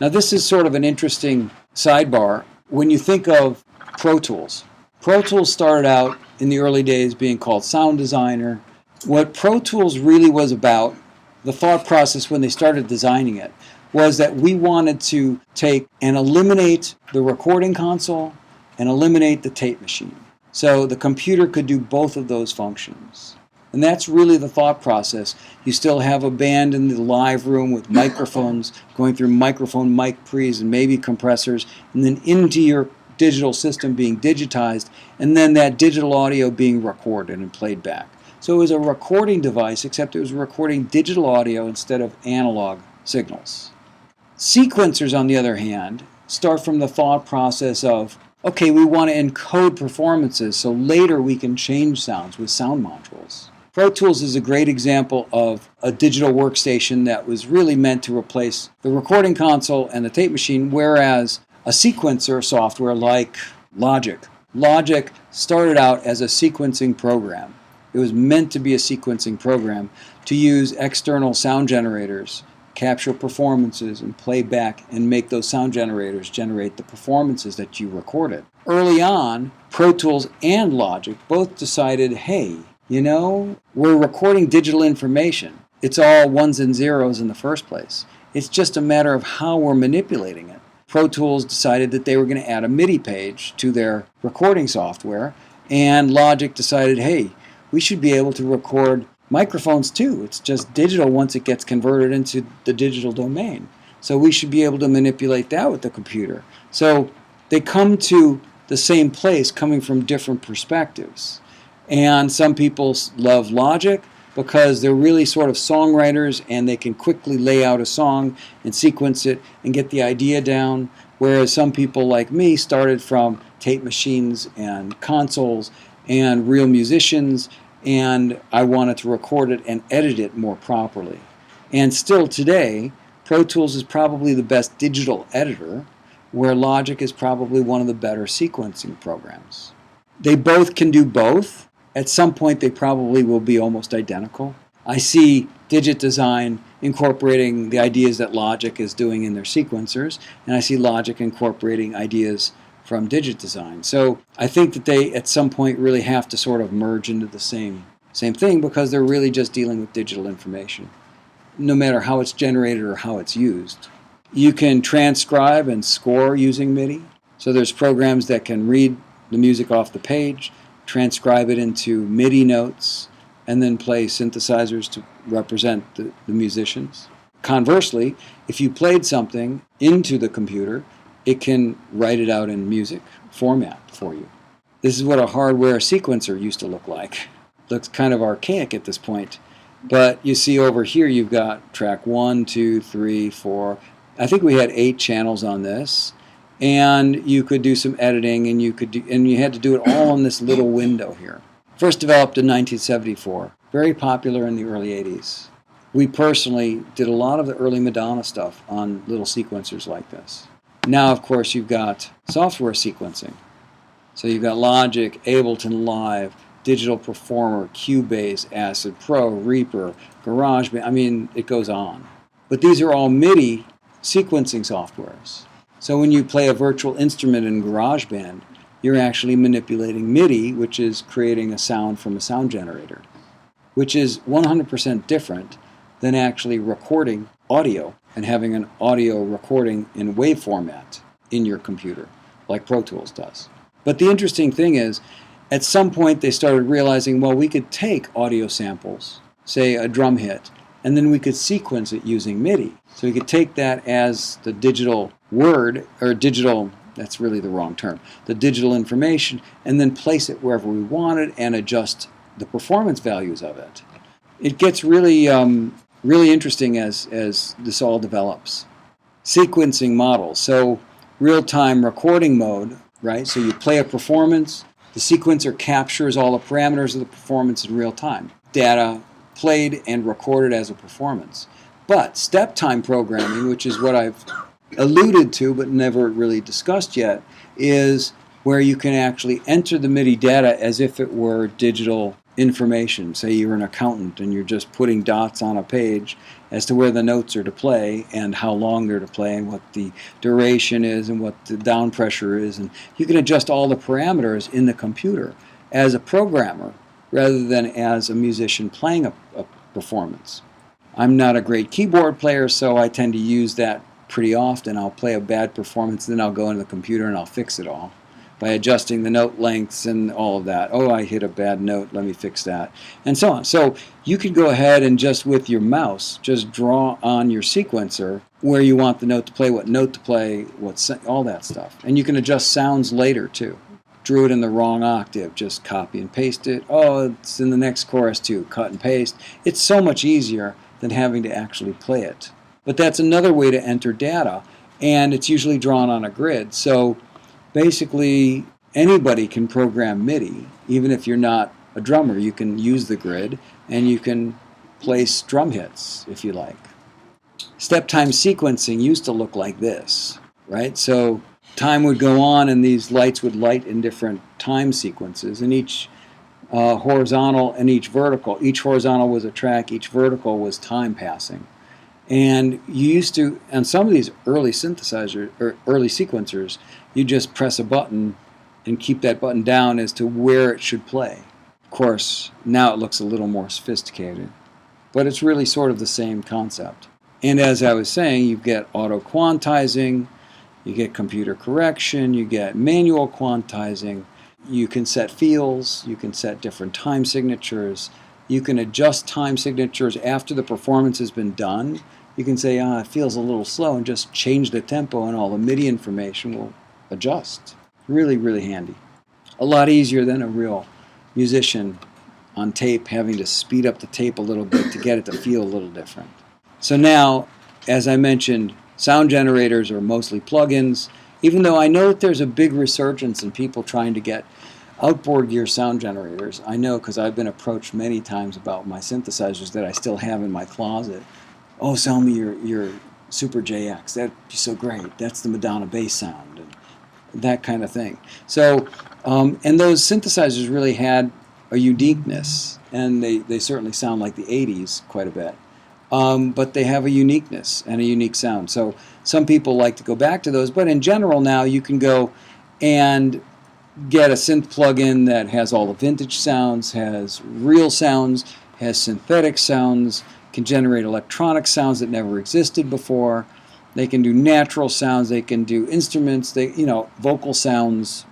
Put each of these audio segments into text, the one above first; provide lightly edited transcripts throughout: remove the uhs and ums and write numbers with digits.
Now this is sort of an interesting sidebar. When you think of Pro Tools started out in the early days being called Sound Designer. What Pro Tools really was about, the thought process when they started designing it, was that we wanted to take and eliminate the recording console and eliminate the tape machine. So the computer could do both of those functions. And that's really the thought process. You still have a band in the live room with microphones going through microphone mic pre's and maybe compressors, and then into your digital system being digitized, and then that digital audio being recorded and played back. So it was a recording device, except it was recording digital audio instead of analog signals. Sequencers, on the other hand, start from the thought process of, okay, we want to encode performances so later we can change sounds with sound modules. Pro Tools is a great example of a digital workstation that was really meant to replace the recording console and the tape machine, whereas a sequencer software like Logic started out as a sequencing program. It was meant to be a sequencing program to use external sound generators, capture performances, and play back and make those sound generators generate the performances that you recorded. Early on, Pro Tools and Logic both decided, hey, we're recording digital information. It's all ones and zeros in the first place. It's just a matter of how we're manipulating it. Pro Tools decided that they were going to add a MIDI page to their recording software, and Logic decided, hey, we should be able to record microphones too. It's just digital once it gets converted into the digital domain. So we should be able to manipulate that with the computer. So they come to the same place coming from different perspectives. And some people love Logic because they're really sort of songwriters and they can quickly lay out a song and sequence it and get the idea down, whereas some people like me started from tape machines and consoles and real musicians, and I wanted to record it and edit it more properly. And still today, Pro Tools is probably the best digital editor, where Logic is probably one of the better sequencing programs. They both can do both. At some point, they probably will be almost identical. I see Digit Design incorporating the ideas that Logic is doing in their sequencers, and I see Logic incorporating ideas from Digit Design. So I think that they, at some point, really have to sort of merge into the same thing because they're really just dealing with digital information, no matter how it's generated or how it's used. You can transcribe and score using MIDI. So there's programs that can read the music off the page, transcribe it into MIDI notes, and then play synthesizers to represent the musicians. Conversely, if you played something into the computer, it can write it out in music format for you. This is what a hardware sequencer used to look like. Looks kind of archaic at this point. But you see over here you've got track 1, 2, 3, 4. I think we had 8 channels on this. And you could do some editing, and you had to do it all in this little window here. First developed in 1974, very popular in the early 80s. We personally did a lot of the early Madonna stuff on little sequencers like this. Now, of course, you've got software sequencing. So you've got Logic, Ableton Live, Digital Performer, Cubase, Acid Pro, Reaper, GarageBand. I mean, it goes on. But these are all MIDI sequencing softwares. So when you play a virtual instrument in GarageBand, you're actually manipulating MIDI, which is creating a sound from a sound generator, which is 100% different than actually recording audio and having an audio recording in wave format in your computer, like Pro Tools does. But the interesting thing is, at some point they started realizing, well, we could take audio samples, say a drum hit, and then we could sequence it using MIDI. So we could take that as the digital word, or digital, that's really the wrong term, the digital information, and then place it wherever we wanted and adjust the performance values of it. It gets really interesting as this all develops. Sequencing models, so real-time recording mode, right? So you play a performance, the sequencer captures all the parameters of the performance in real time. Data played and recorded as a performance. But step-time programming, which is what I've alluded to but never really discussed yet, is where you can actually enter the MIDI data as if it were digital information. Say you're an accountant and you're just putting dots on a page as to where the notes are to play and how long they're to play and what the duration is and what the down pressure is. And you can adjust all the parameters in the computer as a programmer rather than as a musician playing a performance. I'm not a great keyboard player, so I tend to use that pretty often. I'll play a bad performance, then I'll go into the computer and I'll fix it all by adjusting the note lengths and all of that. Oh, I hit a bad note, let me fix that, and so on. So you could go ahead and just with your mouse, just draw on your sequencer where you want the note to play, what note to play, all that stuff. And you can adjust sounds later too. Drew it in the wrong octave, just copy and paste it. Oh, it's in the next chorus too, cut and paste. It's so much easier than having to actually play it. But that's another way to enter data, and it's usually drawn on a grid. So basically, anybody can program MIDI, even if you're not a drummer. You can use the grid, and you can place drum hits, if you like. Step time sequencing used to look like this, right? So time would go on, and these lights would light in different time sequences, and each horizontal and each vertical. Each horizontal was a track, each vertical was time passing. And you used to, on some of these early synthesizers or early sequencers, you just press a button and keep that button down as to where it should play. Of course, now it looks a little more sophisticated, but it's really sort of the same concept. And as I was saying, you get auto quantizing, you get computer correction, you get manual quantizing, you can set fields, you can set different time signatures, you can adjust time signatures after the performance has been done. You can say, it feels a little slow, and just change the tempo, and all the MIDI information will adjust. Really, really handy. A lot easier than a real musician on tape having to speed up the tape a little bit to get it to feel a little different. So now, as I mentioned, sound generators are mostly plugins, even though I know that there's a big resurgence in people trying to get outboard gear sound generators. I know because I've been approached many times about my synthesizers that I still have in my closet. Oh, sell me your Super JX. That'd be so great. That's the Madonna bass sound, and that kind of thing. So, and those synthesizers really had a uniqueness, and they certainly sound like the 80s quite a bit. But they have a uniqueness and a unique sound. So some people like to go back to those, but in general now you can go and get a synth plugin that has all the vintage sounds, has real sounds, has synthetic sounds, can generate electronic sounds that never existed before. They can do natural sounds, they can do instruments, vocal sounds.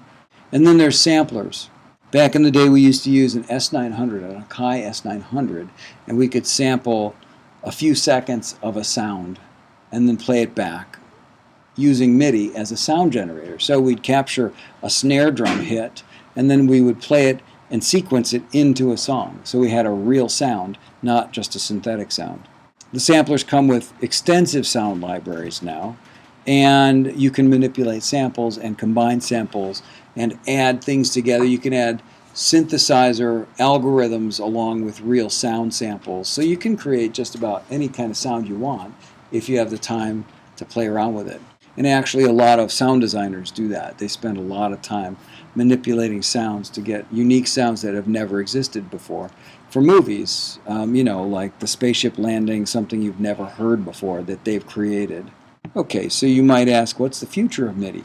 And then there's samplers. Back in the day we used to use an S900, an Akai S900, and we could sample a few seconds of a sound and then play it back using MIDI as a sound generator. So we'd capture a snare drum hit, and then we would play it and sequence it into a song. So we had a real sound, not just a synthetic sound. The samplers come with extensive sound libraries now, and you can manipulate samples and combine samples and add things together. You can add synthesizer algorithms along with real sound samples. So you can create just about any kind of sound you want if you have the time to play around with it. And actually a lot of sound designers do that. They spend a lot of time manipulating sounds to get unique sounds that have never existed before. For movies, like the spaceship landing, something you've never heard before that they've created. Okay, so you might ask, what's the future of MIDI?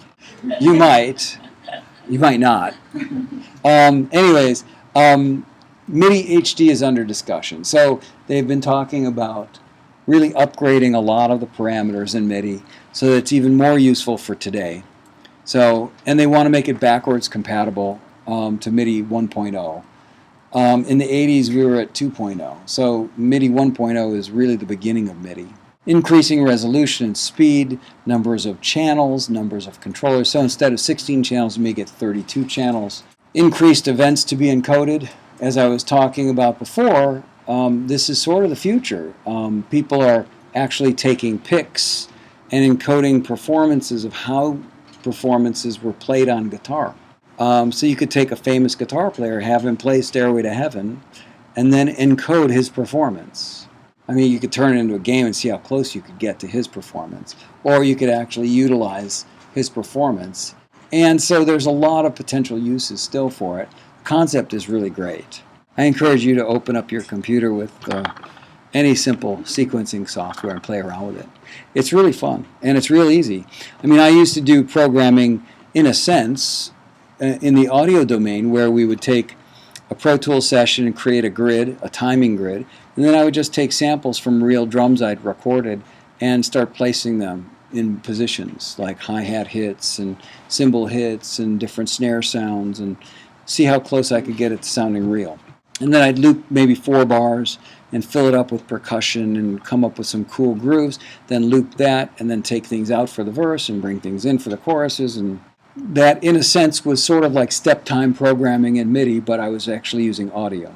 You might not. MIDI HD is under discussion. So they've been talking about really upgrading a lot of the parameters in MIDI so that it's even more useful for today. So, and they want to make it backwards compatible to MIDI 1.0. In the 80s we were at 2.0. So MIDI 1.0 is really the beginning of MIDI. Increasing resolution and speed, numbers of channels, numbers of controllers. So instead of 16 channels, you may get 32 channels. Increased events to be encoded. As I was talking about before, this is sort of the future. People are actually taking picks and encoding performances of how performances were played on guitar. So you could take a famous guitar player, have him play Stairway to Heaven, and then encode his performance. I mean, you could turn it into a game and see how close you could get to his performance. Or you could actually utilize his performance. And so there's a lot of potential uses still for it. The concept is really great. I encourage you to open up your computer with any simple sequencing software and play around with it. It's really fun, and it's real easy. I mean, I used to do programming, in a sense, in the audio domain, where we would take a Pro Tools session and create a grid, a timing grid, and then I would just take samples from real drums I'd recorded and start placing them in positions, like hi-hat hits and cymbal hits and different snare sounds, and see how close I could get it to sounding real. And then I'd loop maybe 4 bars and fill it up with percussion and come up with some cool grooves, then loop that, and then take things out for the verse and bring things in for the choruses. And that, in a sense, was sort of like step time programming in MIDI, but I was actually using audio.